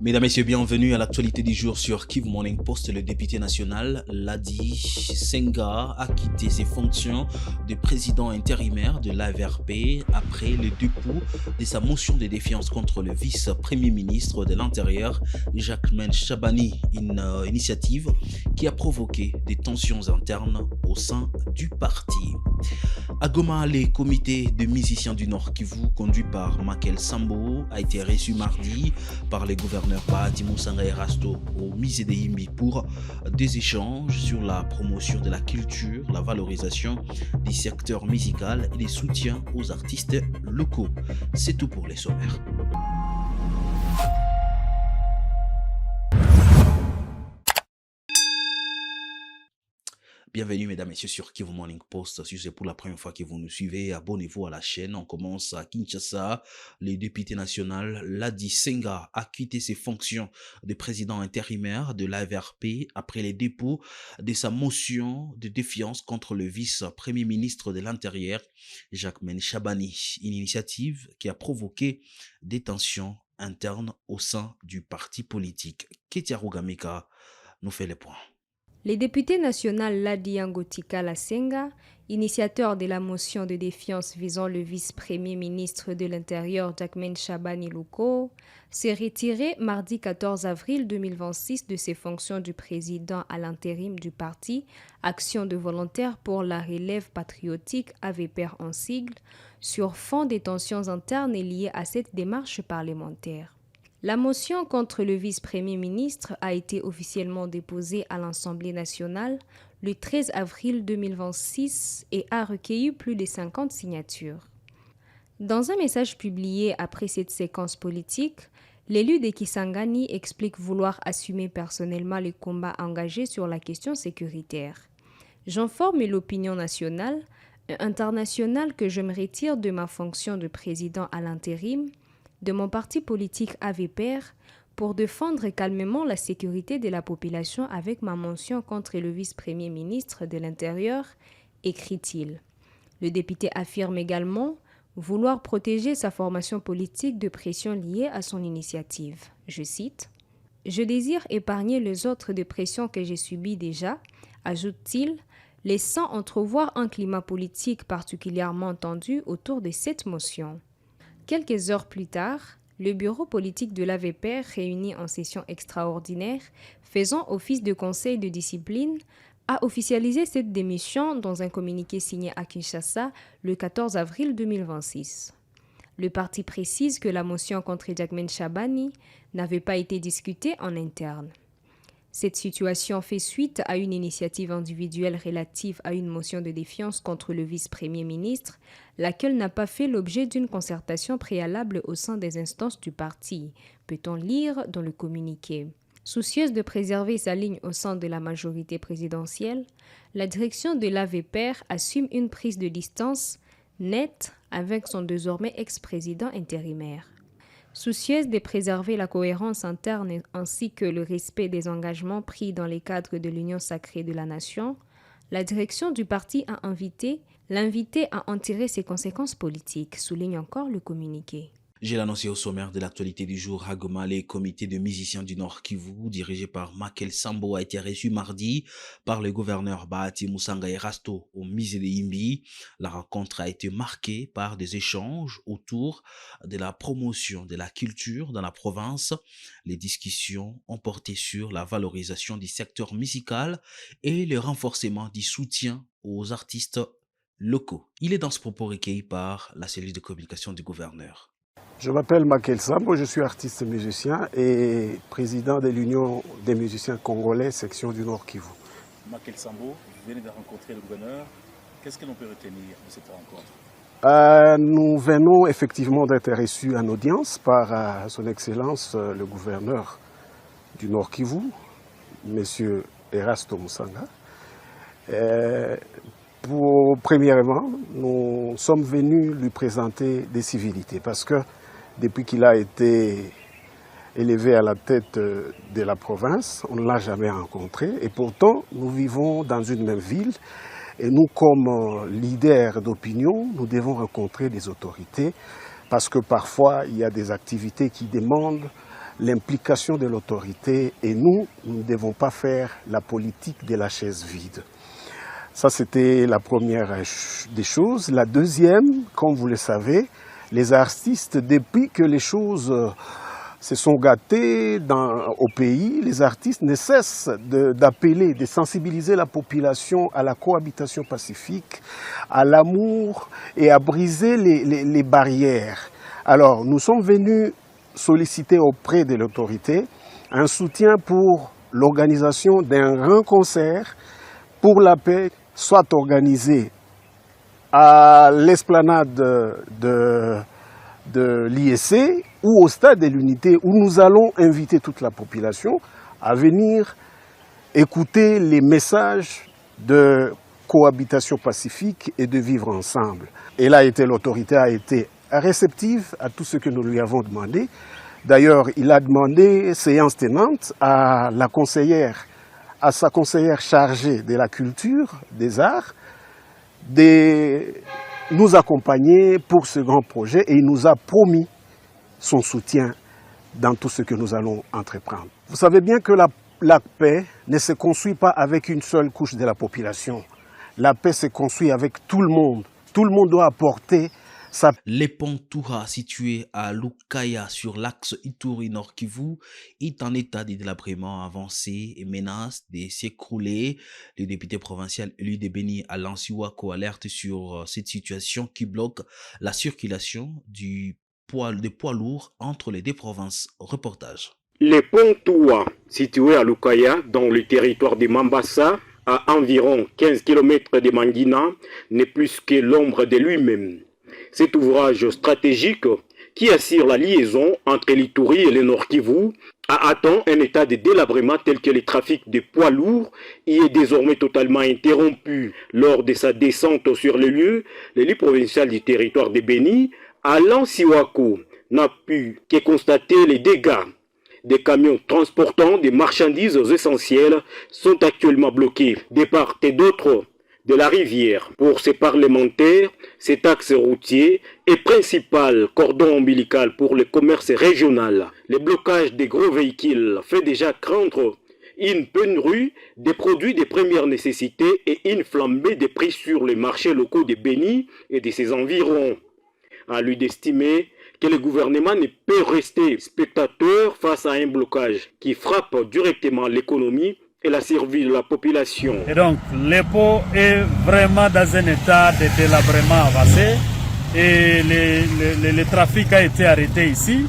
Mesdames, Messieurs, bienvenue à l'actualité du jour sur Kivu Morning Post. Le député national Ladi Senga a quitté ses fonctions de président intérimaire de l'AVRP après le dépôt de sa motion de défiance contre le vice-premier ministre de l'Intérieur, Jacquemain Chabani, une initiative qui a provoqué des tensions internes au sein du parti. À Goma, le comité de musiciens du Nord Kivu, conduit par Makel Sambo, a été reçu mardi par le gouverneur Bahati Moussanga Erasto au musée de Yimbi pour des échanges sur la promotion de la culture, la valorisation du secteur musical et le soutien aux artistes locaux. C'est tout pour les sommaires. Bienvenue mesdames et messieurs sur Kivu Morning Post. Si c'est pour la première fois que vous nous suivez, abonnez-vous à la chaîne. On commence à Kinshasa. Le député national Ladi Senga a quitté ses fonctions de président intérimaire de l'AVRP après les dépôts de sa motion de défiance contre le vice-premier ministre de l'Intérieur, Jacquemain Chabani. Une initiative qui a provoqué des tensions internes au sein du parti politique. Ketia Rugamika nous fait les points. Le député national Ladi Ngotika Senga, initiateur de la motion de défiance visant le vice-premier ministre de l'Intérieur Jacquemain Chabani Luko, s'est retiré mardi 14 avril 2026 de ses fonctions du président à l'intérim du parti Action de volontaires pour la relève patriotique AVPR en sigle, sur fond des tensions internes liées à cette démarche parlementaire. La motion contre le vice-premier ministre a été officiellement déposée à l'Assemblée nationale le 13 avril 2026 et a recueilli plus de 50 signatures. Dans un message publié après cette séquence politique, l'élu de Kisangani explique vouloir assumer personnellement les combats engagés sur la question sécuritaire. J'informe l'opinion nationale et internationale que je me retire de ma fonction de président à l'intérim de mon parti politique AVPR pour défendre calmement la sécurité de la population avec ma motion contre le vice-premier ministre de l'Intérieur, écrit-il. Le député affirme également vouloir protéger sa formation politique de pression liée à son initiative. Je cite « Je désire épargner les autres de pressions que j'ai subies déjà », ajoute-t-il, laissant entrevoir un climat politique particulièrement tendu autour de cette motion. Quelques heures plus tard, le bureau politique de l'AVPR, réuni en session extraordinaire, faisant office de conseil de discipline, a officialisé cette démission dans un communiqué signé à Kinshasa le 14 avril 2026. Le parti précise que la motion contre Jacquemain Chabani n'avait pas été discutée en interne. Cette situation fait suite à une initiative individuelle relative à une motion de défiance contre le vice-premier ministre, laquelle n'a pas fait l'objet d'une concertation préalable au sein des instances du parti, peut-on lire dans le communiqué. Soucieuse de préserver sa ligne au sein de la majorité présidentielle, la direction de l'AVPR assume une prise de distance nette avec son désormais ex-président intérimaire. Soucieuse de préserver la cohérence interne ainsi que le respect des engagements pris dans les cadres de l'Union sacrée de la nation, la direction du parti a l'invité à en tirer ses conséquences politiques, souligne encore le communiqué. J'ai annoncé au sommaire de l'actualité du jour à Goma, le comité de musiciens du Nord Kivu, dirigé par Makel Sambo, a été reçu mardi par le gouverneur Bahati Moussanga Erasto au musée de Yimbi. La rencontre a été marquée par des échanges autour de la promotion de la culture dans la province. Les discussions ont porté sur la valorisation du secteur musical et le renforcement du soutien aux artistes locaux. Il est dans ce propos recueilli par la cellule de communication du gouverneur. Je m'appelle Makel Sambo, je suis artiste musicien et président de l'Union des musiciens congolais, section du Nord Kivu. Makel Sambo, vous venez de rencontrer le gouverneur. Qu'est-ce que l'on peut retenir de cette rencontre? Nous venons effectivement d'être reçus en audience par son Excellence le gouverneur du Nord Kivu, M. Erasto Moussanga. Premièrement, nous sommes venus lui présenter des civilités parce que depuis qu'il a été élevé à la tête de la province, on ne l'a jamais rencontré et pourtant nous vivons dans une même ville et nous comme leaders d'opinion, nous devons rencontrer des autorités parce que parfois il y a des activités qui demandent l'implication de l'autorité et nous ne devons pas faire la politique de la chaise vide. Ça, c'était la première des choses. La deuxième, comme vous le savez, les artistes, depuis que les choses se sont gâtées au pays, les artistes ne cessent d'appeler, de sensibiliser la population à la cohabitation pacifique, à l'amour et à briser les barrières. Alors, nous sommes venus solliciter auprès de l'autorité un soutien pour l'organisation d'un grand concert pour la paix, soit organisé à l'esplanade de l'IEC ou au stade de l'Unité, où nous allons inviter toute la population à venir écouter les messages de cohabitation pacifique et de vivre ensemble. Et là, l'autorité a été réceptive à tout ce que nous lui avons demandé. D'ailleurs, il a demandé, séance tenante, à sa conseillère chargée de la culture, des arts, de nous accompagner pour ce grand projet et il nous a promis son soutien dans tout ce que nous allons entreprendre. Vous savez bien que la paix ne se construit pas avec une seule couche de la population. La paix se construit avec tout le monde. Tout le monde doit apporter sa... Les ponts Toura, situés à Lukaya sur l'axe Ituri-Nord Kivu, est en état de délabrement avancé et menace de s'écrouler. Le député provincial élu de Beni, Alain Siwako, alerte sur cette situation qui bloque la circulation des poids lourds entre les deux provinces. Reportage. Les ponts Toura, situés à Lukaya, dans le territoire de Mambasa, à environ 15 km de Mangina, n'est plus que l'ombre de lui-même. Cet ouvrage stratégique qui assure la liaison entre l'Ituri et le Nord Kivu a atteint un état de délabrement tel que le trafic de poids lourds y est désormais totalement interrompu. Lors de sa descente sur le lieu, l'élu provincial du territoire de Beni, Alain Siwako, n'a pu que constater les dégâts. Des camions transportant des marchandises essentielles sont actuellement bloqués de part et d'autre de la rivière. Pour ces parlementaires, cet axe routier est principal cordon ombilical pour le commerce régional. Le blocage des gros véhicules fait déjà craindre une pénurie des produits de première nécessité et une flambée des prix sur les marchés locaux de Beni et de ses environs. À lui d'estimer que le gouvernement ne peut rester spectateur face à un blocage qui frappe directement l'économie et la survie de la population. Et donc, l'EPO est vraiment dans un état de délabrement avancé et le trafic a été arrêté ici,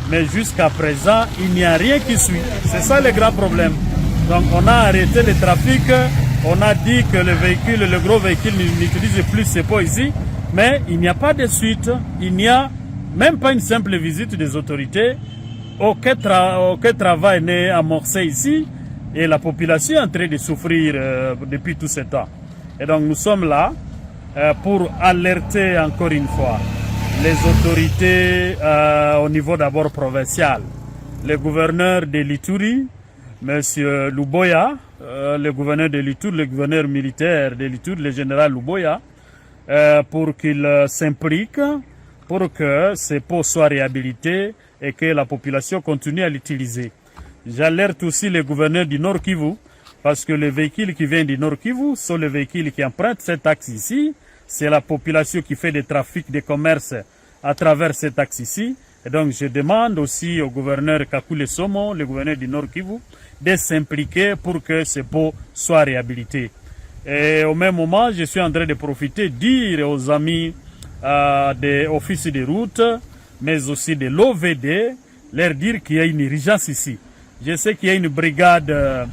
mais jusqu'à présent, il n'y a rien qui suit. C'est ça le grand problème. Donc, on a arrêté le trafic, on a dit que le gros véhicule n'utilise plus ces pots ici, mais il n'y a pas de suite, il n'y a même pas une simple visite des autorités, aucun travail n'est amorcé ici et la population est en train de souffrir depuis tout ce temps. Et donc nous sommes là pour alerter encore une fois les autorités au niveau d'abord provincial, le gouverneur de l'Ituri, M. Luboya, le gouverneur de l'Ituri, le gouverneur militaire de l'Ituri, le général Luboya, pour qu'il s'implique pour que ces pots soient réhabilités et que la population continue à l'utiliser. J'alerte aussi les gouverneurs du Nord Kivu, parce que les véhicules qui viennent du Nord Kivu sont les véhicules qui empruntent cet axe ici. C'est la population qui fait des trafics de commerce à travers cet axe ici. Et donc je demande aussi au gouverneur Kakule Somo, le gouverneur du Nord Kivu, de s'impliquer pour que ces pots soient réhabilités. Et au même moment, je suis en train de profiter, dire aux amis des offices de route, mais aussi de l'OVD, leur dire qu'il y a une urgence ici. Je sais qu'il y a une brigade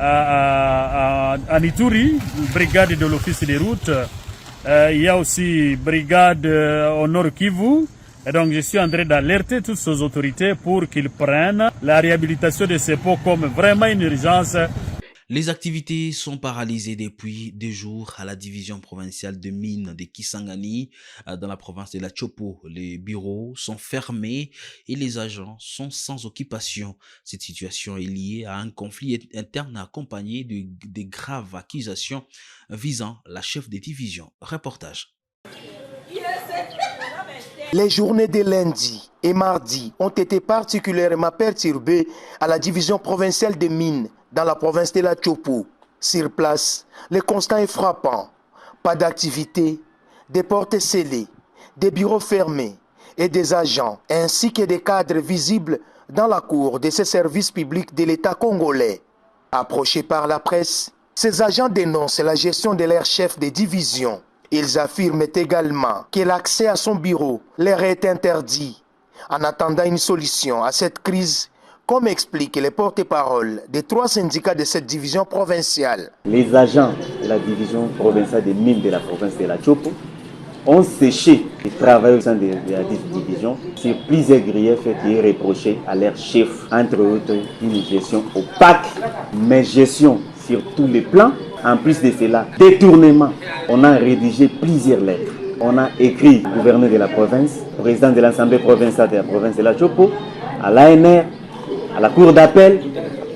à Ituri, une brigade de l'office de route. Il y a aussi brigade au Nord Kivu. Et donc je suis en train d'alerter toutes ces autorités pour qu'ils prennent la réhabilitation de ces pots comme vraiment une urgence. Les activités sont paralysées depuis 2 jours à la division provinciale de mines de Kisangani dans la province de la Chopo. Les bureaux sont fermés et les agents sont sans occupation. Cette situation est liée à un conflit interne accompagné de graves accusations visant la chef de division. Reportage. Les journées de lundi et mardi ont été particulièrement perturbées à la division provinciale des mines dans la province de la Chopo. Sur place, le constat est frappant. Pas d'activité, des portes scellées, des bureaux fermés et des agents, ainsi que des cadres visibles dans la cour de ces services publics de l'État congolais. Approchés par la presse, ces agents dénoncent la gestion de leur chef de division. Ils affirment également que l'accès à son bureau leur est interdit. En attendant une solution à cette crise, comme explique le porte-parole des 3 syndicats de cette division provinciale. Les agents de la division provinciale des mines de la province de la Chopo ont séché les travailleurs au sein de la division sur plusieurs griefs qui est reproché à leur chef, entre autres une gestion opaque, mais gestion sur tous les plans. En plus de cela, détournement. On a rédigé plusieurs lettres. On a écrit au gouverneur de la province, au président de l'Assemblée provinciale de la province de la Chopo, à l'ANR, à la cour d'appel.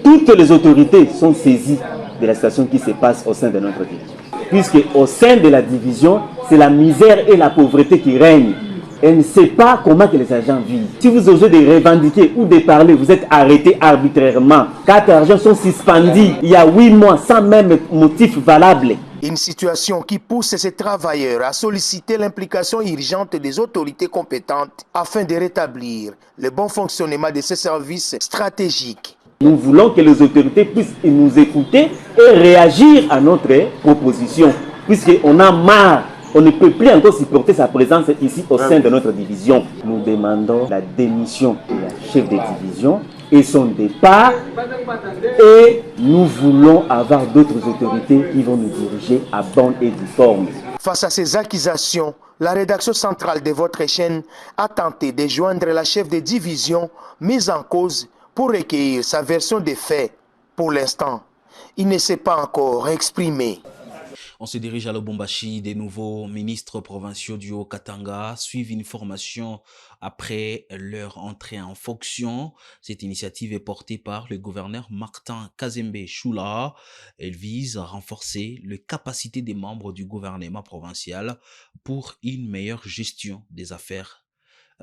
Toutes les autorités sont saisies de la situation qui se passe au sein de notre division. Puisque au sein de la division, c'est la misère et la pauvreté qui règnent. Elle ne sait pas comment que les agents vivent. Si vous osez de revendiquer ou de parler, vous êtes arrêté arbitrairement. 4 agents sont suspendus il y a 8 mois sans même motif valable. Une situation qui pousse ces travailleurs à solliciter l'implication urgente des autorités compétentes afin de rétablir le bon fonctionnement de ces services stratégiques. Nous voulons que les autorités puissent nous écouter et réagir à notre proposition, puisqu'on a marre. On ne peut plus encore supporter sa présence ici au sein de notre division. Nous demandons la démission de la chef de division et son départ. Et nous voulons avoir d'autres autorités qui vont nous diriger à bonne et due forme. Face à ces accusations, la rédaction centrale de votre chaîne a tenté de joindre la chef de division mise en cause pour recueillir sa version des faits. Pour l'instant, il ne s'est pas encore exprimé. On se dirige à Lubumbashi. Des nouveaux ministres provinciaux du Haut-Katanga suivent une formation après leur entrée en fonction. Cette initiative est portée par le gouverneur Martin Kazembe Choula. Elle vise à renforcer les capacités des membres du gouvernement provincial pour une meilleure gestion des affaires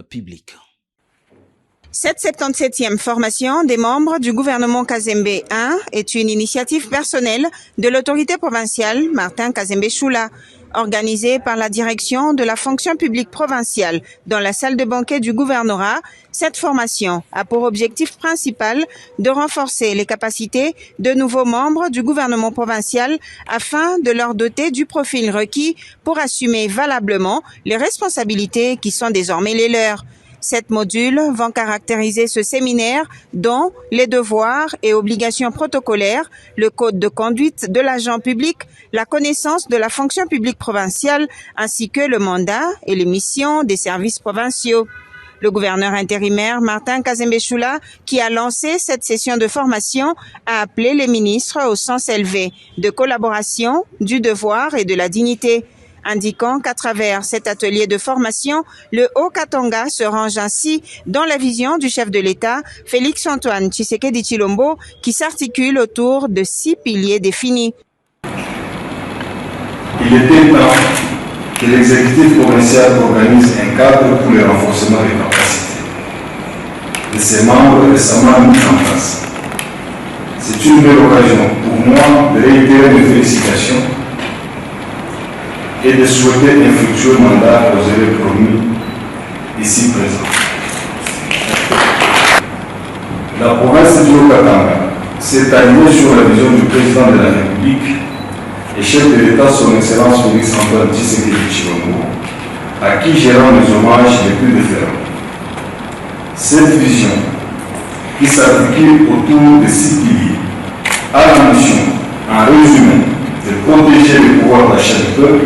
publiques. Cette 77e formation des membres du gouvernement Kazembe 1 est une initiative personnelle de l'autorité provinciale Martin Kazembe Choula, organisée par la direction de la fonction publique provinciale dans la salle de banquet du gouvernorat. Cette formation a pour objectif principal de renforcer les capacités de nouveaux membres du gouvernement provincial afin de leur doter du profil requis pour assumer valablement les responsabilités qui sont désormais les leurs. 7 modules vont caractériser ce séminaire, dont les devoirs et obligations protocolaires, le code de conduite de l'agent public, la connaissance de la fonction publique provinciale, ainsi que le mandat et les missions des services provinciaux. Le gouverneur intérimaire Martin Kazembe Choula, qui a lancé cette session de formation, a appelé les ministres au sens élevé de collaboration, du devoir et de la dignité, indiquant qu'à travers cet atelier de formation, le Haut-Katanga se range ainsi dans la vision du chef de l'État, Félix-Antoine Tshisekedi Tshilombo, qui s'articule autour de 6 piliers définis. Il était temps que l'exécutif provincial organise un cadre pour le renforcement des capacités de ses membres récemment mis en place. C'est une belle occasion pour moi de réitérer mes félicitations et de souhaiter un futur mandat aux élèves promis ici présents. La province du Haut-Katanga s'est alignée sur la vision du président de la République et chef de l'État, son Excellence Félix-Antoine Tshisekedi Tshilombo, à qui j'ai rendu les hommages les plus déférents. Cette vision, qui s'articule autour de 6 piliers, a la mission, en résumé, de protéger le pouvoir d'achat du peuple,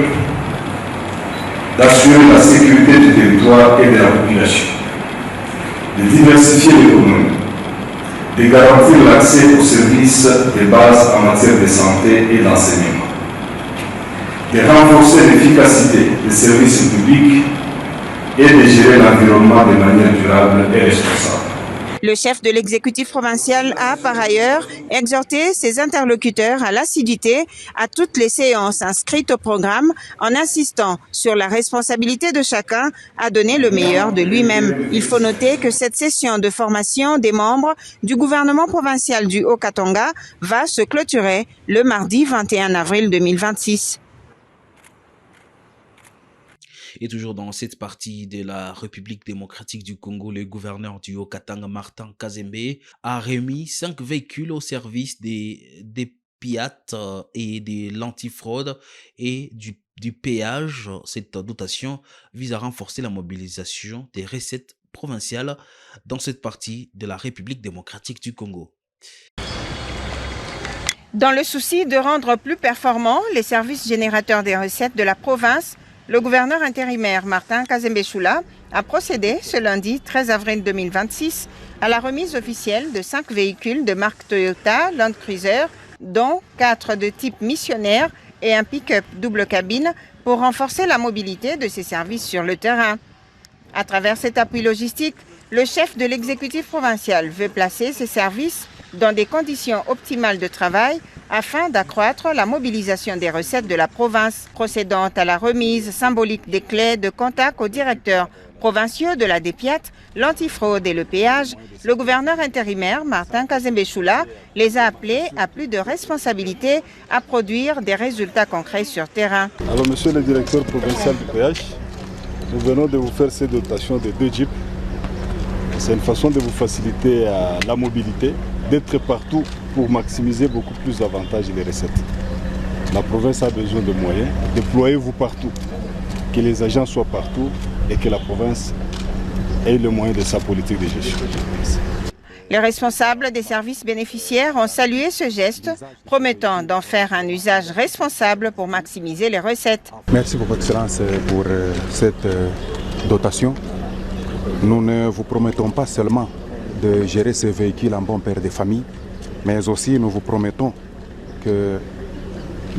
d'assurer la sécurité du territoire et de la population, de diversifier l'économie, de garantir l'accès aux services de base en matière de santé et d'enseignement, de renforcer l'efficacité des services publics et de gérer l'environnement de manière durable et responsable. Le chef de l'exécutif provincial a par ailleurs exhorté ses interlocuteurs à l'assiduité à toutes les séances inscrites au programme en insistant sur la responsabilité de chacun à donner le meilleur de lui-même. Il faut noter que cette session de formation des membres du gouvernement provincial du Haut-Katanga va se clôturer le mardi 21 avril 2026. Et toujours dans cette partie de la République démocratique du Congo, le gouverneur du Haut-Katanga, Martin Kazembe, a remis 5 véhicules au service des PIAT et de l'antifraude et du péage. Cette dotation vise à renforcer la mobilisation des recettes provinciales dans cette partie de la République démocratique du Congo. Dans le souci de rendre plus performants les services générateurs des recettes de la province, le gouverneur intérimaire Martin Kazembe Choula a procédé ce lundi 13 avril 2026 à la remise officielle de 5 véhicules de marque Toyota Land Cruiser, dont 4 de type missionnaire et un pick-up double cabine pour renforcer la mobilité de ces services sur le terrain. À travers cet appui logistique, le chef de l'exécutif provincial veut placer ces services dans des conditions optimales de travail afin d'accroître la mobilisation des recettes de la province, procédant à la remise symbolique des clés de contact aux directeurs provinciaux de la DPIAT, l'antifraude et le péage. Le gouverneur intérimaire, Martin Kazembe Choula, les a appelés à plus de responsabilité à produire des résultats concrets sur terrain. Alors, monsieur le directeur provincial du péage, nous venons de vous faire cette dotation de 2 jeeps. C'est une façon de vous faciliter la mobilité, d'être partout pour maximiser beaucoup plus d'avantages et les recettes. La province a besoin de moyens, déployez-vous partout, que les agents soient partout et que la province ait le moyen de sa politique de gestion. Les responsables des services bénéficiaires ont salué ce geste, promettant d'en faire un usage responsable pour maximiser les recettes. Merci Votre Excellence pour cette dotation. Nous ne vous promettons pas seulement de gérer ces véhicules en bon père de famille, mais aussi nous vous promettons que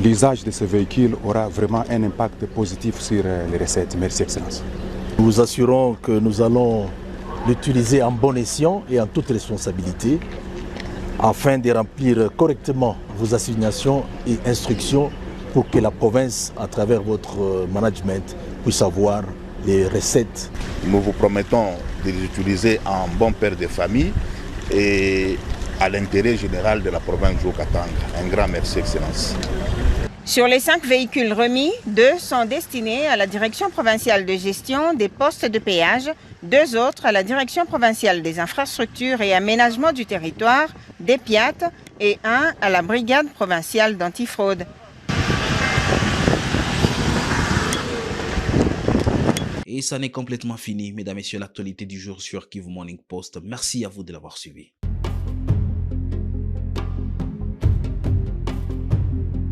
l'usage de ces véhicules aura vraiment un impact positif sur les recettes. Merci Excellence. Nous vous assurons que nous allons l'utiliser en bon escient et en toute responsabilité afin de remplir correctement vos assignations et instructions pour que la province, à travers votre management, puisse avoir les recettes. Nous vous promettons de les utiliser en bon père de famille et à l'intérêt général de la province du Haut-Katanga. Un grand merci, Excellence. Sur les 5 véhicules remis, 2 sont destinés à la Direction provinciale de gestion des postes de péage, 2 autres à la Direction provinciale des infrastructures et aménagement du territoire, des PIAT, et 1 à la Brigade provinciale d'antifraude. Et ça n'est complètement fini, mesdames et messieurs, l'actualité du jour sur Kivu Morning Post. Merci à vous de l'avoir suivi.